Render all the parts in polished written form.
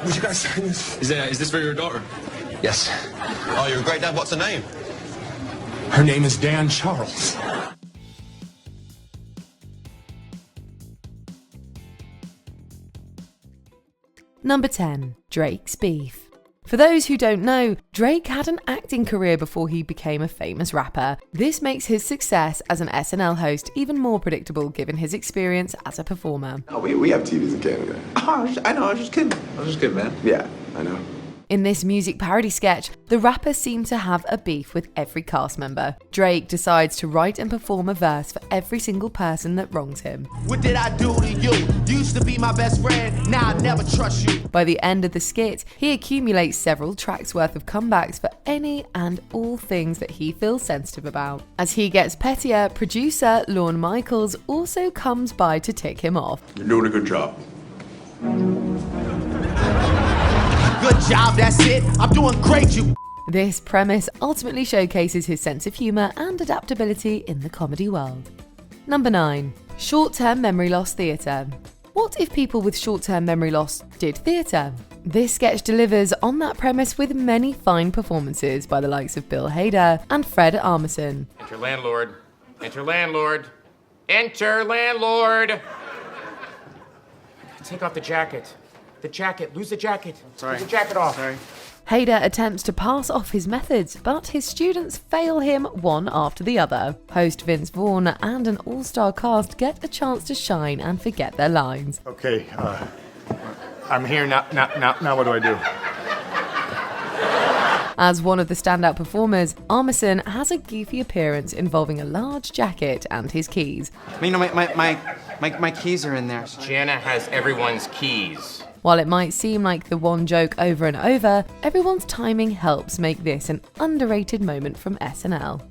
Would you guys sign this? Is this for your daughter? Yes. Oh, you're a great dad. What's her name? Her name is Dan Charles. Number 10. Drake's beef. For those who don't know, Drake had an acting career before he became a famous rapper. This makes his success as an SNL host even more predictable given his experience as a performer. Oh, we have TVs in Canada. Oh, I know, I was just kidding. Man. Yeah, I know. In this music parody sketch, the rapper seemed to have a beef with every cast member. Drake decides to write and perform a verse for every single person that wrongs him. What did I do to you? Used to be my best friend, now I never trust you. By the end of the skit, he accumulates several tracks worth of comebacks for any and all things that he feels sensitive about. As he gets pettier, producer Lorne Michaels also comes by to tick him off. You're doing a good job. Good job, that's it. I'm doing great, you. This premise ultimately showcases his sense of humour and adaptability in the comedy world. Number 9. Short-term memory loss theatre. What if people with short-term memory loss did theatre? This sketch delivers on that premise with many fine performances by the likes of Bill Hader and Fred Armisen. Enter landlord. Enter landlord. Enter landlord. Take off the jacket. The jacket. Lose the jacket. Sorry. Lose the jacket off. Sorry. Hader attempts to pass off his methods, but his students fail him one after the other. Host Vince Vaughn and an all-star cast get a chance to shine and forget their lines. Okay, I'm here now. Now what do I do? As one of the standout performers, Armisen has a goofy appearance involving a large jacket and his keys. You know, my keys are in there. Jana has everyone's keys. While it might seem like the one joke over and over, everyone's timing helps make this an underrated moment from SNL.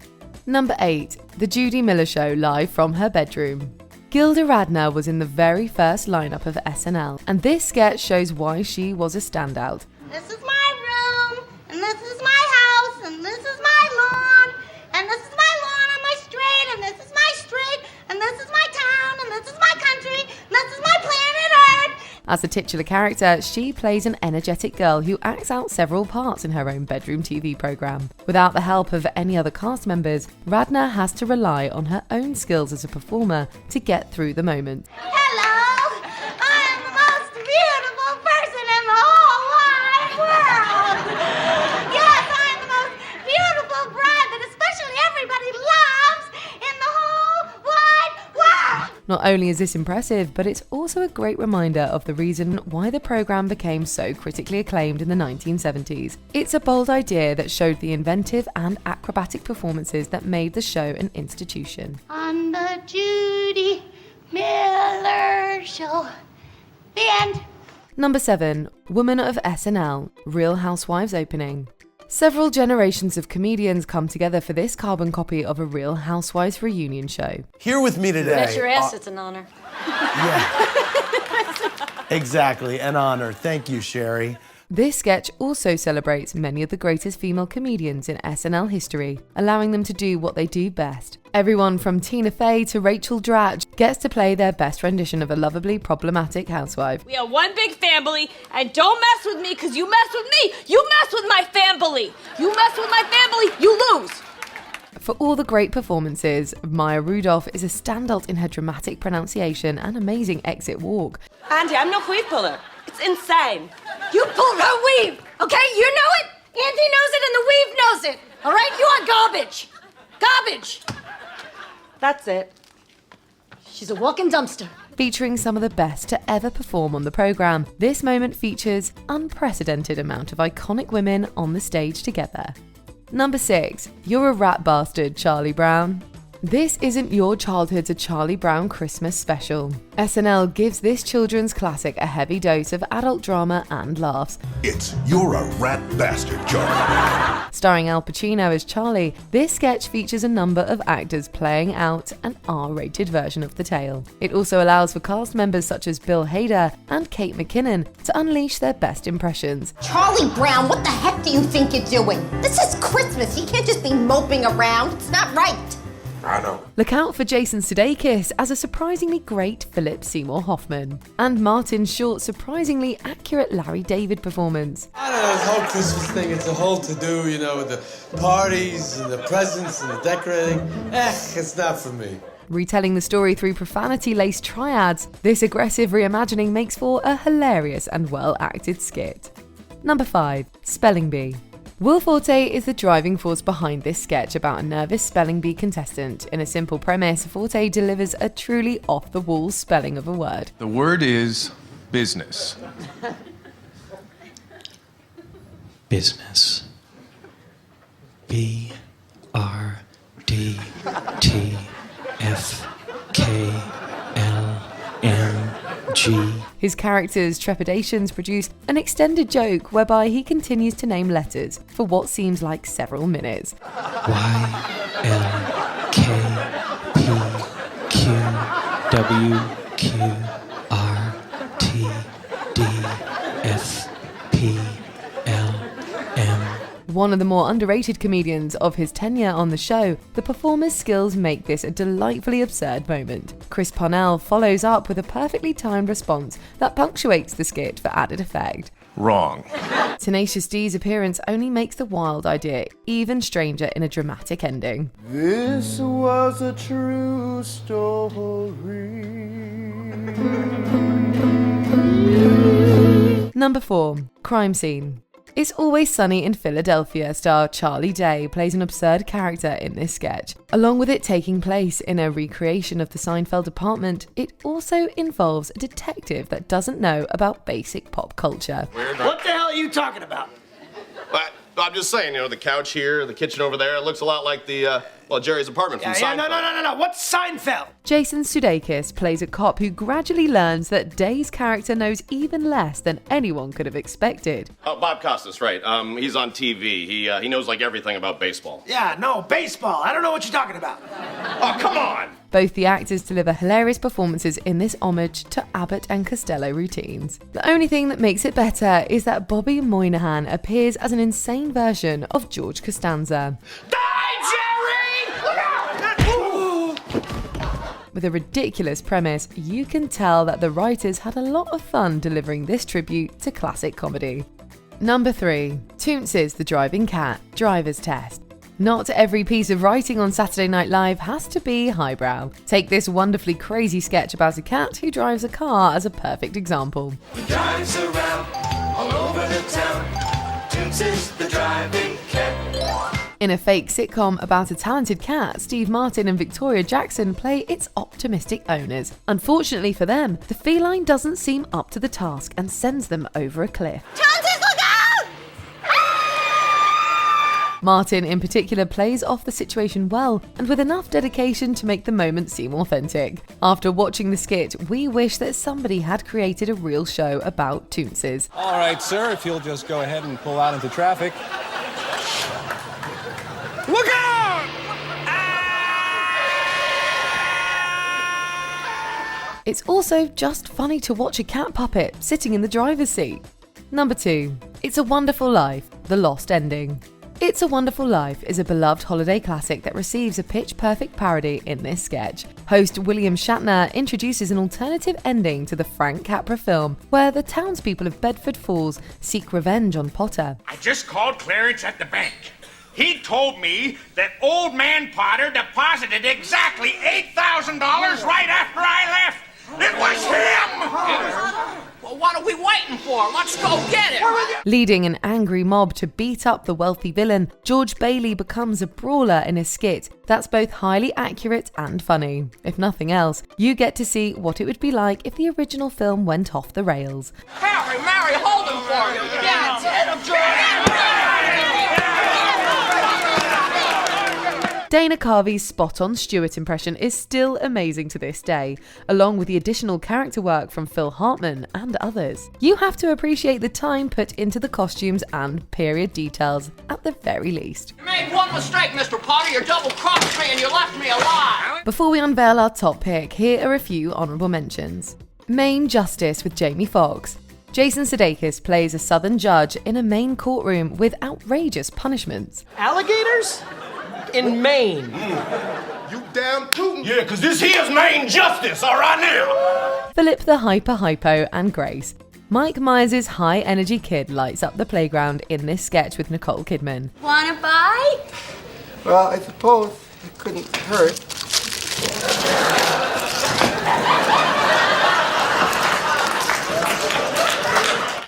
Number 8. The Judy Miller Show live from her bedroom. Gilda Radner was in the very first lineup of SNL, and this sketch shows why she was a standout. This is my room, and this is my house, and this is my lawn, and this is my lawn on my street, and this is my street, and this is my town, and this is my country, and this is my planet Earth. As the titular character, she plays an energetic girl who acts out several parts in her own bedroom TV program. Without the help of any other cast members, Radner has to rely on her own skills as a performer to get through the moment. Hello, I am the most beautiful person in the whole wide world. Yes, I am the most beautiful bride that especially everybody loves in the whole wide world. Not only is this impressive, but it's also a great reminder of the reason why the program became so critically acclaimed in the 1970s. It's a bold idea that showed the inventive and acrobatic performances that made the show an institution. On the Judy Miller Show. The end. Number 7. Woman of SNL, Real Housewives opening. Several generations of comedians come together for this carbon copy of a Real Housewives reunion show. Here with me today. Bet your ass it's an honor. Yeah. Exactly, an honor. Thank you, Sherry. This sketch also celebrates many of the greatest female comedians in SNL history, allowing them to do what they do best. Everyone from Tina Fey to Rachel Dratch gets to play their best rendition of a lovably problematic housewife. We are one big family, and don't mess with me because you mess with me, you mess with my family. You mess with my family, you lose. For all the great performances, Maya Rudolph is a standout in her dramatic pronunciation and amazing exit walk. Andy, I'm no weave puller. It's insane. You pulled her weave, okay? You know it. Andy knows it and the weave knows it. All right? You are garbage. Garbage. That's it. She's a walking dumpster. Featuring some of the best to ever perform on the program, this moment features unprecedented amount of iconic women on the stage together. Number 6. You're a rat bastard, Charlie Brown. This isn't your childhood's A Charlie Brown Christmas special. SNL gives this children's classic a heavy dose of adult drama and laughs. It's You're a Rat Bastard, Charlie. Starring Al Pacino as Charlie, this sketch features a number of actors playing out an R-rated version of the tale. It also allows for cast members such as Bill Hader and Kate McKinnon to unleash their best impressions. Charlie Brown, what the heck do you think you're doing? This is Christmas. You can't just be moping around. It's not right. I know. Look out for Jason Sudeikis as a surprisingly great Philip Seymour Hoffman, and Martin Short's surprisingly accurate Larry David performance. I don't know, this whole Christmas thing, it's a whole to-do, you know, with the parties and the presents and the decorating. It's not for me. Retelling the story through profanity-laced triads, this aggressive reimagining makes for a hilarious and well-acted skit. Number 5. Spelling Bee. Will Forte is the driving force behind this sketch about a nervous spelling bee contestant. In a simple premise, Forte delivers a truly off-the-wall spelling of a word. The word is business. Business. BRDTFKLMG. His character's trepidations produce an extended joke whereby he continues to name letters for what seems like several minutes. YLKPQWQRTDFPLM. One of the more underrated comedians of his tenure on the show, the performer's skills make this a delightfully absurd moment. Chris Parnell follows up with a perfectly timed response that punctuates the skit for added effect. Wrong. Tenacious D's appearance only makes the wild idea even stranger in a dramatic ending. This was a true story. Number 4. Crime Scene. It's Always Sunny in Philadelphia star Charlie Day plays an absurd character in this sketch. Along with it taking place in a recreation of the Seinfeld apartment, it also involves a detective that doesn't know about basic pop culture. What the hell are you talking about? I'm just saying, you know, the couch here, the kitchen over there, it looks a lot like Jerry's apartment from Seinfeld. No. What's Seinfeld? Jason Sudeikis plays a cop who gradually learns that Day's character knows even less than anyone could have expected. Oh, Bob Costas, right. He's on TV. He knows, like, everything about baseball. Yeah, no, baseball. I don't know what you're talking about. Oh, come on! Both the actors deliver hilarious performances in this homage to Abbott and Costello routines. The only thing that makes it better is that Bobby Moynihan appears as an insane version of George Costanza. Die, Jerry! Look out! With a ridiculous premise, you can tell that the writers had a lot of fun delivering this tribute to classic comedy. Number 3. Toonces the Driving Cat, Driver's Test. Not every piece of writing on Saturday Night Live has to be highbrow. Take this wonderfully crazy sketch about a cat who drives a car as a perfect example. He drives around all over the town. Toonces the driving cat. In a fake sitcom about a talented cat, Steve Martin and Victoria Jackson play its optimistic owners. Unfortunately for them, the feline doesn't seem up to the task and sends them over a cliff. Toonces, look out! Martin in particular plays off the situation well and with enough dedication to make the moment seem authentic. After watching the skit, we wish that somebody had created a real show about Toonces. All right, sir, if you'll just go ahead and pull out into traffic. Look out! It's also just funny to watch a cat puppet sitting in the driver's seat. Number 2. It's a Wonderful Life, The Lost Ending. It's a Wonderful Life is a beloved holiday classic that receives a pitch-perfect parody in this sketch. Host William Shatner introduces an alternative ending to the Frank Capra film, where the townspeople of Bedford Falls seek revenge on Potter. I just called Clarence at the bank. He told me that old man Potter deposited exactly $8,000 right after I left. It was him! Well, what are we waiting for? Let's go get him! Leading an angry mob to beat up the wealthy villain, George Bailey becomes a brawler in a skit that's both highly accurate and funny. If nothing else, you get to see what it would be like if the original film went off the rails. Harry, Mary, hold him for you! Yeah, it's him, Dana Carvey's spot-on Stewart impression is still amazing to this day, along with the additional character work from Phil Hartman and others. You have to appreciate the time put into the costumes and period details, at the very least. You made one mistake, Mr. Potter. You double-crossed me and you left me alive. Before we unveil our top pick, here are a few honourable mentions. Maine Justice with Jamie Foxx. Jason Sudeikis plays a southern judge in a Maine courtroom with outrageous punishments. Alligators? In Maine. You damn tootin'. Yeah, because this here's Maine Justice, all right now. Philip the hyper-hypo and Grace. Mike Myers' high-energy kid lights up the playground in this sketch with Nicole Kidman. Wanna buy? Well, I suppose it couldn't hurt.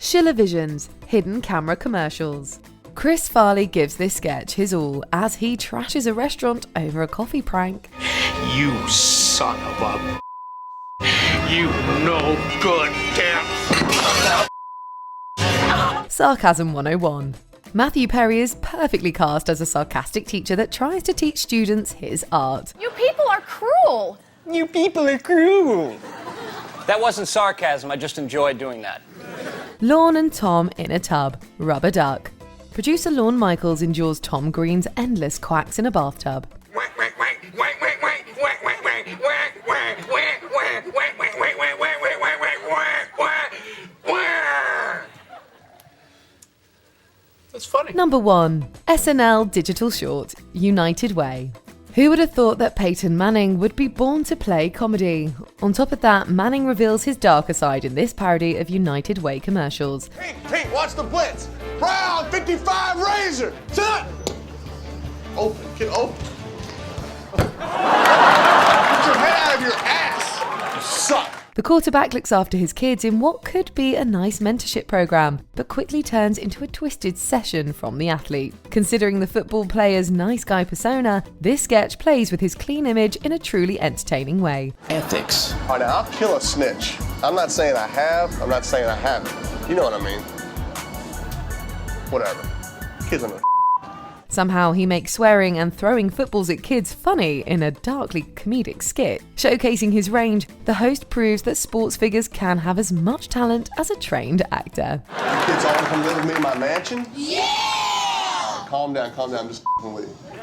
Schiller Vision's hidden camera commercials. Chris Farley gives this sketch his all as he trashes a restaurant over a coffee prank. You son of a... You no good damn... Sarcasm 101. Matthew Perry is perfectly cast as a sarcastic teacher that tries to teach students his art. You people are cruel. You people are cruel. That wasn't sarcasm, I just enjoyed doing that. Lorne and Tom in a tub. Rubber duck. Producer Lorne Michaels endures Tom Green's endless quacks in a bathtub. That's funny. Number 1. SNL digital short, United Way. Who would have thought that Peyton Manning would be born to play comedy? On top of that, Manning reveals his darker side in this parody of United Way commercials. Pete, watch the blitz. Brown 55 Razor. Shut. Open, kid, open. Get your head out of your ass. You suck. The quarterback looks after his kids in what could be a nice mentorship program, but quickly turns into a twisted session from the athlete. Considering the football player's nice guy persona, this sketch plays with his clean image in a truly entertaining way. Ethics. All right, now, I'll kill a snitch. I'm not saying I have, I'm not saying I haven't. You know what I mean. Whatever. Kids on the... Somehow he makes swearing and throwing footballs at kids funny in a darkly comedic skit. Showcasing his range, the host proves that sports figures can have as much talent as a trained actor. You kids all come live with me in my mansion? Yeah! Calm down, I'm just with you.